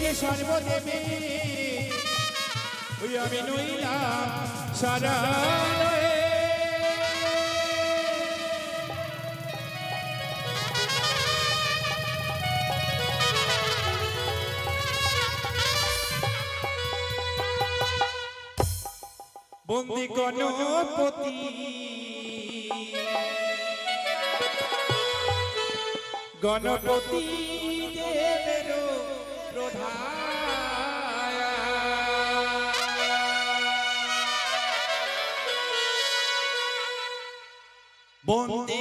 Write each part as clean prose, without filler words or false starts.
কে সর্বদেবী ওই আমি নইলাম সারা বন্দি গণপতি গণপতি দেবের প্রধান বন্দি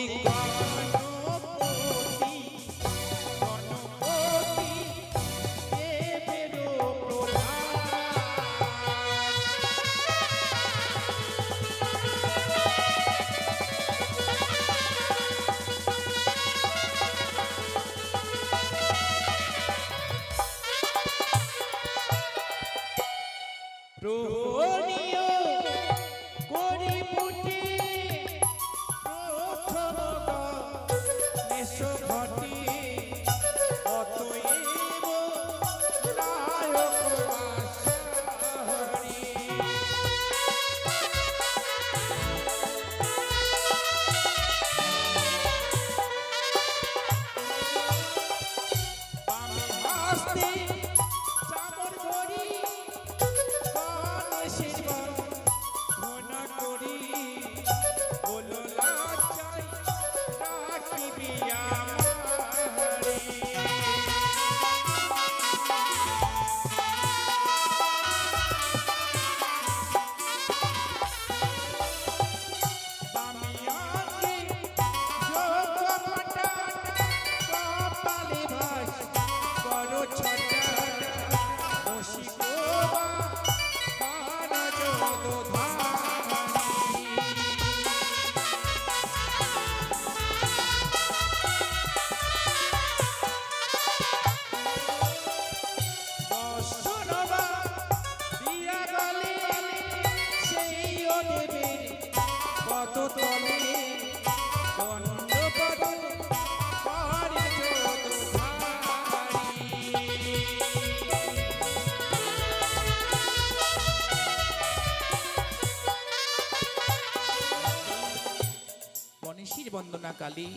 বন্দনা কালী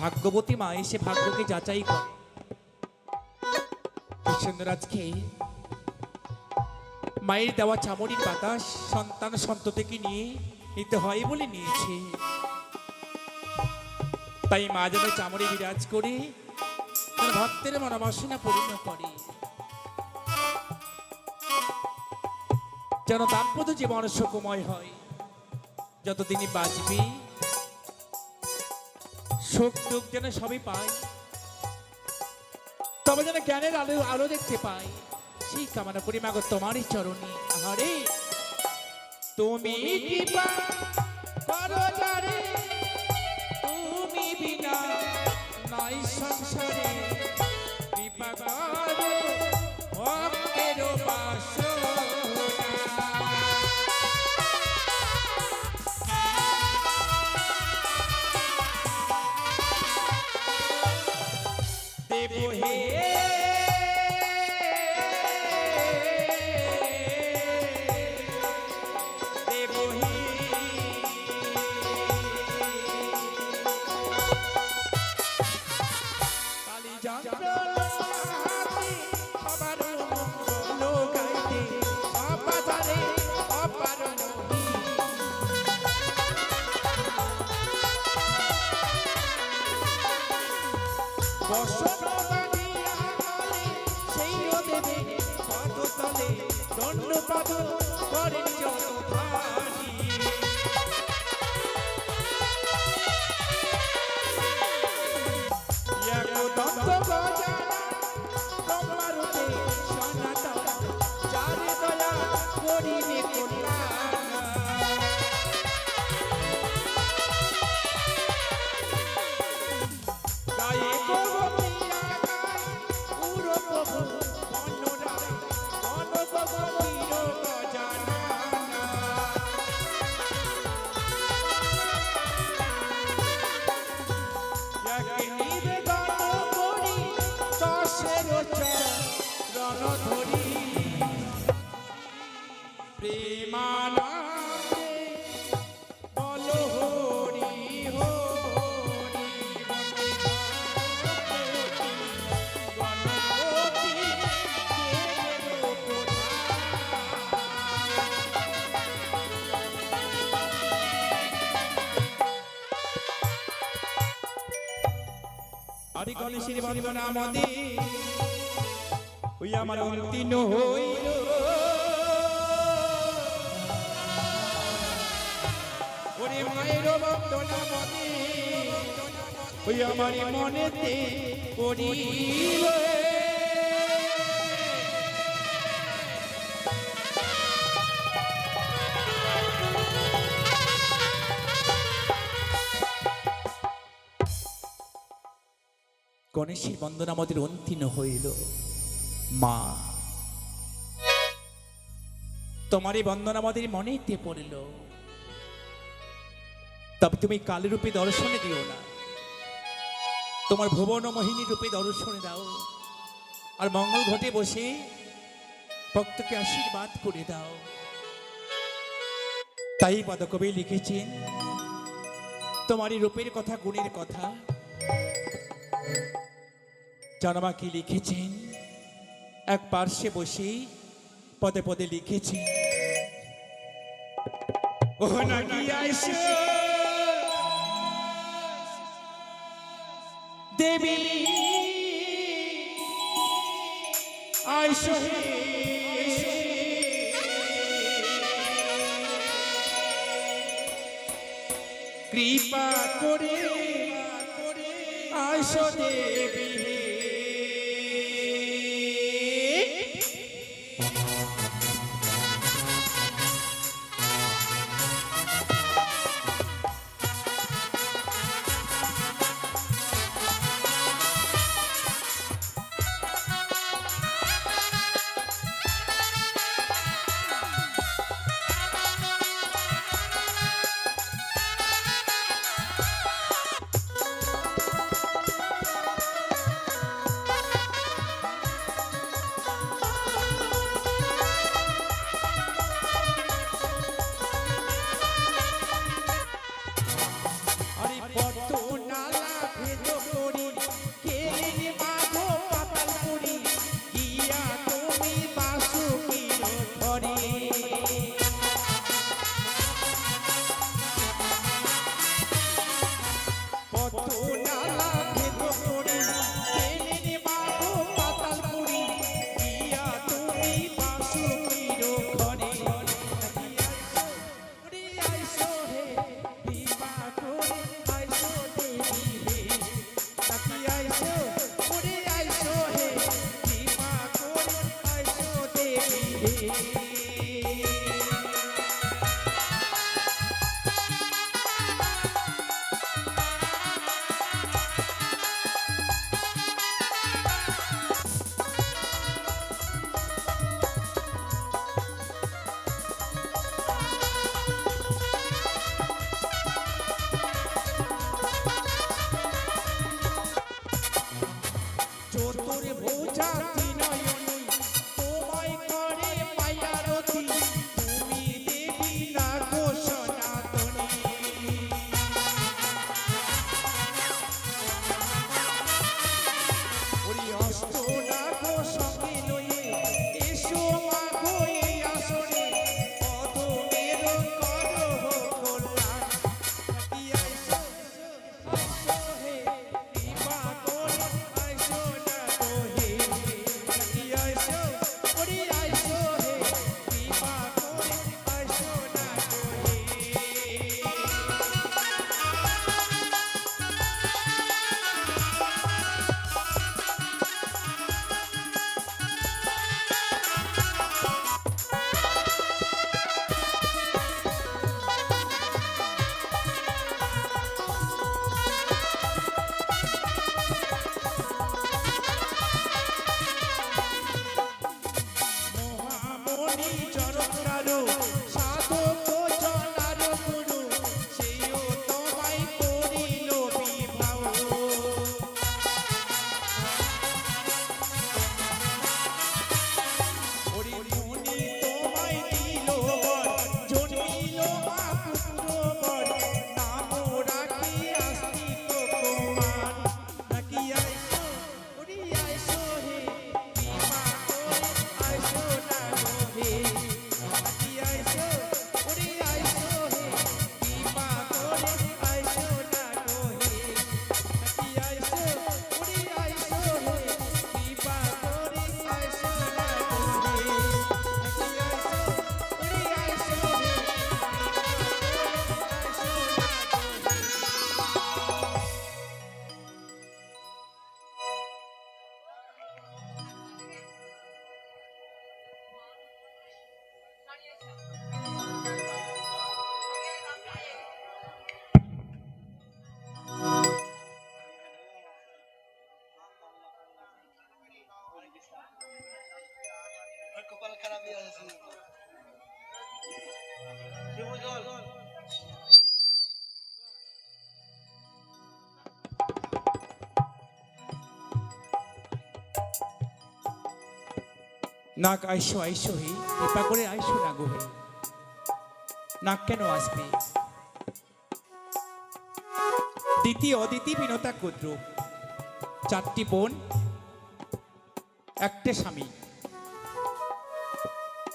ভাগ্যবতী মা এসে ভাগ্যকে যাচাই করে কৃষ্ণরাজকে মায়ের দেওয়া চামড়ির বাতাস সন্তান সন্ততিকে নিয়ে নিতে হয় বলে নিয়েছে তাই মা যেন চামড়ি বিরাজ করে তার ভক্তের মনোবাসনা পূর্ণ করে যেন দাম্পত্য জীবন সুখময় হয় যতদিনই বাঁচবে সুখ দুঃখ যেন সবই পাই তবে যেন জ্ঞানের আলো আলো দেখতে পাই সেই কামনা করি মাগো তোমারই চরণে আহারে তুমি কৃপা করো যারে তুমি বিনা নাই সংসারে কৃপা করো ভক্তের বাসনা দেবো হে দেবো হে কালী যন্ত্রণা সবার মঙ্গল গাইতে অপারে অপার বসন দণ্ড পাদ করেন যতধারী দন্ত গজানা ব্রহ্মারূপে সনাতন যারে দয়া করিবে কল্যাণ গায়ে গোবিন্দ পুরো প্রভু রণধর আরে গণেশের বন্দনা মদে ওই আমার অন্তিম হইল ওরে মায়ের বন্দনা মদে ওই আমার মনেতে পড়িল গণেশের বন্দনা আমাদের অন্তিম হইল। মা তোমার এই বন্দনা আমাদের মনেতে পড়িল, তবে তুমি কালী রূপে দর্শনে দিও না, তোমার ভুবন মোহিনী রূপে দর্শনে দাও, আর মঙ্গল ঘটে বসে ভক্তকে আশীর্বাদ করে দাও। তাই পদকবি লিখেছেন তোমার এই রূপের কথা, গুণের কথা। জানামা কি লিখেছেন এক পার্শ্বে বসে পদে পদে লিখেছেন, ও নাকি আইসো দেবী আইসো কৃপা করে আইসো দেবী। নাক আইসো আইসো হে, কৃপা করে আইসো না গো হে। নাক কেন আসবে? দিতি অদিতি বিনতা ক্ষুদ্র, চারটি বোন একটা স্বামী।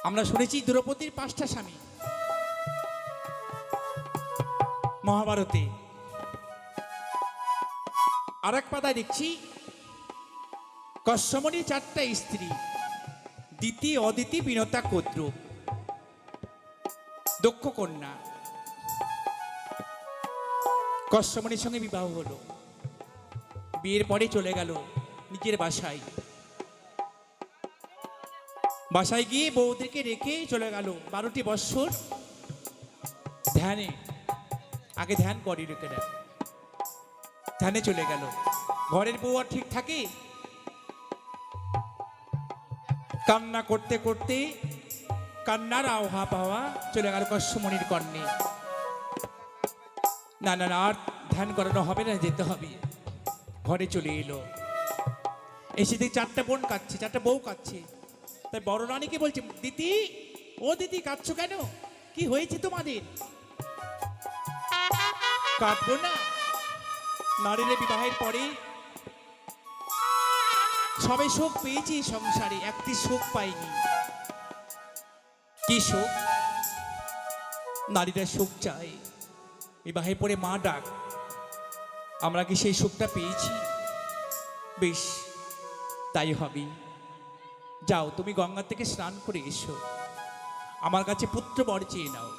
আমরা শুনেছি দ্রৌপদীর 5টা স্বামী মহাভারতে। আর এক পাতায় দেখছি কশ্যমণির 4টা স্ত্রী, দিতি অদিতি বিনতা ক্ষুদ্র, দক্ষ কন্যা। কশ্যমণির সঙ্গে বিবাহ হলো, বিয়ের পরে চলে গেল নিজের বাসায়। বাসায় গিয়ে বউদেরকে রেখে চলে গেল 12টি বৎসর ধ্যানে। আগে ধ্যান করে লোকেরা, ধ্যানে চলে গেল। ঘরের বউ আর ঠিক থাকে? কান্না করতে করতে কান্নার আওহা পাওয়া চলে গেল কশ্যমণির কর্ণে। না না না, আর ধ্যান করানো হবে না, যেতে হবে। ঘরে চলে এলো, এসে দেখি 4টা বোন কাঁদছে, 4টা বউ কাঁদছে। তাই বড় রানীকে বলছে, দিদি ও দিদি কাঁদছো কেন? কি হয়েছে তোমাদের? কাঁদবো না? নারীর বিবাহের পরে সবাই সুখ পেয়েছি সংসারে, একটি সুখ পাইনি। কি সুখ? নারীরা সুখ চায়, বিবাহের পরে মা ডাক। আমরা কি সেই সুখটা পেয়েছি? বেশ, তাই হবে। যাও, তুমি গঙ্গা থেকে স্নান করে এসো, আমার কাছে পুত্র বর চেয়ে নাও।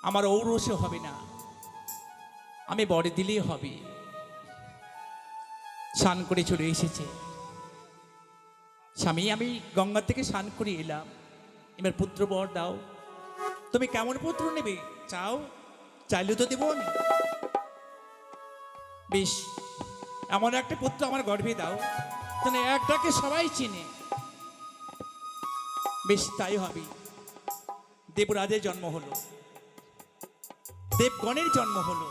আমার ঔরসে হবে না, আমি বরে দিলেই হবে। স্নান করে চলে এসেছে। স্বামী, আমি গঙ্গা থেকে স্নান করে এলাম, এবার পুত্র বর দাও। তুমি কেমন পুত্র নেবে চাও? চাইলে তো দেবো আমি। বেশ, এমন একটা পুত্র আমার গর্ভে দাও যেন এক ডাকে সবাই চিনে। বেশ, তাই হবে। দেবরাজের জন্ম হলো, দেবগণের জন্ম হলো।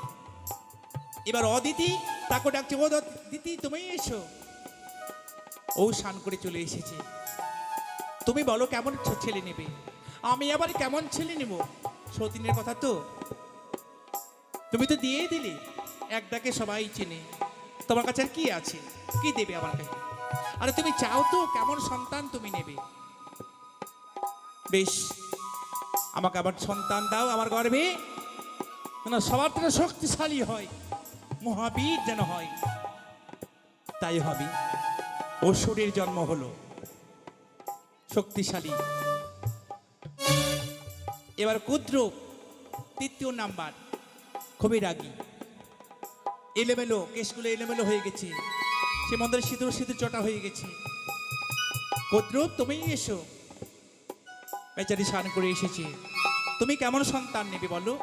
এবার অদিতি তাকে ডাকছে, ও দিদি তুমি এসো। ও স্নান করে চলে এসেছে। তুমি বলো কেমন ছেলে নেবে? আমি আবার কেমন ছেলে নেব? সতীনের কথা তো তুমি তো দিয়ে দিলে, এক ডাকে সবাই চেনে। তোমার কাছে আর কি আছে? কি দেবে আমার কাছে? আরে তুমি চাও তো কেমন সন্তান তুমি নেবে? বেশ, আমাকে আবার সন্তান দাও আমার গর্ভে, না সবার থেকে শক্তিশালী হয়, মহাবীর যেন হয়। তাই হবে। অসুরের জন্ম হলো, শক্তিশালী। এবার ক্ষুদ্র 3য় নাম্বার, খুবই রাগী, এলোমেলো, কেশগুলো এলোমেলো হয়ে গেছে, সে মন্দিরে সিঁদুর সিঁদুর চটা হয়ে গেছে। ক্ষুদ্র তুমি এসো। বেচারি স্নান করে এসেছে, তুমি কেমন সন্তান নেবে বলো?